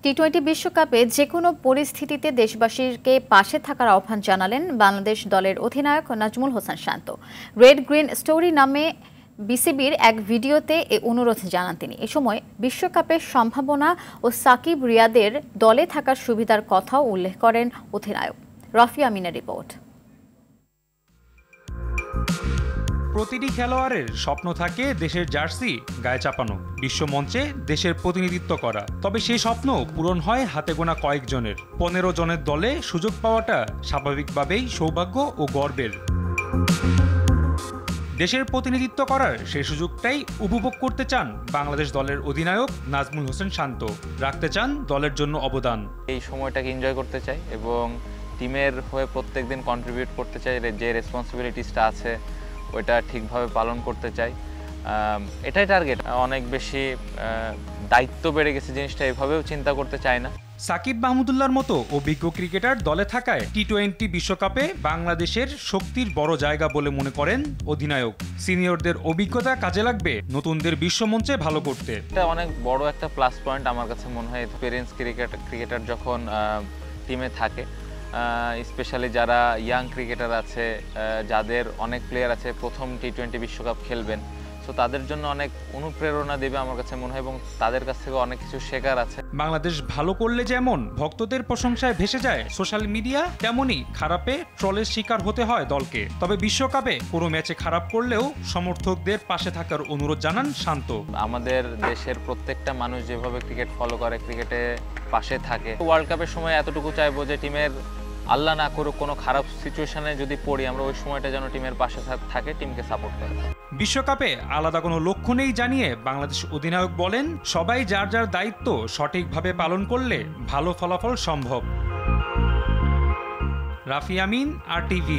টি-20 বিশ্বকাপে যেকোনো পরিস্থিতিতে দেশবাসীকে পাশে থাকার আহ্বান জানালেন বাংলাদেশ দলের অধিনায়ক নাজমুল হোসেন শান্ত। রেড গ্রিন স্টোরি নামে বিসিবির এক ভিডিওতে এ অনুরোধ জানান তিনি। এ সময় বিশ্বকাপের সম্ভাবনা ও সাকিব রিয়াদের দলে থাকার সুবিধার কথাও উল্লেখ করেন অধিনায়ক। রাফি আমিনের রিপোর্ট। প্রতিটি খেলোয়াড়ের স্বপ্ন থাকে দেশের জার্সি গায়ে চাপানো, বিশ্বমঞ্চে দেশের প্রতিনিধিত্ব করা। তবে সেই স্বপ্ন পূরণ হয় হাতে গোনা কয়েকজনের। 15 জনের দলে সুযোগ পাওয়াটা স্বাভাবিকভাবেই সৌভাগ্য ও গর্বের। দেশের প্রতিনিধিত্ব করার সেই সুযোগটাই উপভোগ করতে চান বাংলাদেশ দলের অধিনায়ক নাজমুল হোসেন শান্ত। রাখতে চান দলের জন্য অবদান। এই সময়টাকে এনজয় করতে চাই এবং টিমের হয়ে প্রত্যেকদিন কন্ট্রিবিউট করতে চাই। যে রেসপন্সিবিলিটিসটা আছে ওইটা ঠিকভাবে পালন করতে চাই, এটাই টার্গেট। অনেক বেশি দায়িত্ব বেড়ে গেছে, জিনিসটা এভাবেও চিন্তা করতে চাই না। সাকিব মাহমুদুল্লাহর মতো অভিজ্ঞ ক্রিকেটার দলে থাকায় টি-20 বিশ্বকাপে বাংলাদেশের শক্তির বড় জায়গা বলে মনে করেন অধিনায়ক। সিনিয়রদের অভিজ্ঞতা কাজে লাগবে নতুনদের বিশ্বমঞ্চে ভালো করতে। এটা অনেক বড় একটা প্লাস পয়েন্ট আমার কাছে মনে হয়। এক্সপিরিয়েন্স ক্রিকেটার যখন টিমে থাকে, স্পেশালি যারা ইয়াং ক্রিকেটার আছে, যাদের অনেক প্লেয়ার আছে প্রথম টি-20 বিশ্বকাপ খেলবেন, তো তাদের জন্য অনেক অনুপ্রেরণা দেবে আমার কাছে মনে হয় এবং তাদের কাছ থেকে অনেক কিছু শেখার আছে। বাংলাদেশ ভালো করলে যেমন ভক্তদের প্রশংসায় ভেসে যায় সোশ্যাল মিডিয়া, তেমনি খারাপে ট্রলের শিকার হতে হয় দলকে। তবে বিশ্বকাপে কোনো ম্যাচে খারাপ করলেও সমর্থকদের পাশে থাকার অনুরোধ জানান শান্ত। আমাদের দেশের প্রত্যেকটা মানুষ যেভাবে ক্রিকেট ফলো করে, ক্রিকেটে পাশে থাকে, ওয়ার্ল্ড কাপের সময় এতটুকু চাইবো যে টিমের আল্লাহ না করুক কোনো খারাপ সিচুয়েশনে যদি পড়ি, আমরা ওই সময়টা যেন টিমের পাশে থাকে, টিমকে সাপোর্ট করে। বিশ্বকাপে আলাদা কোনো লক্ষ্য নেই জানিয়ে বাংলাদেশ অধিনায়ক বলেন, সবাই যার যার দায়িত্ব সঠিকভাবে পালন করলে ভালো ফলাফল সম্ভব। রাফি আমিন, RTV।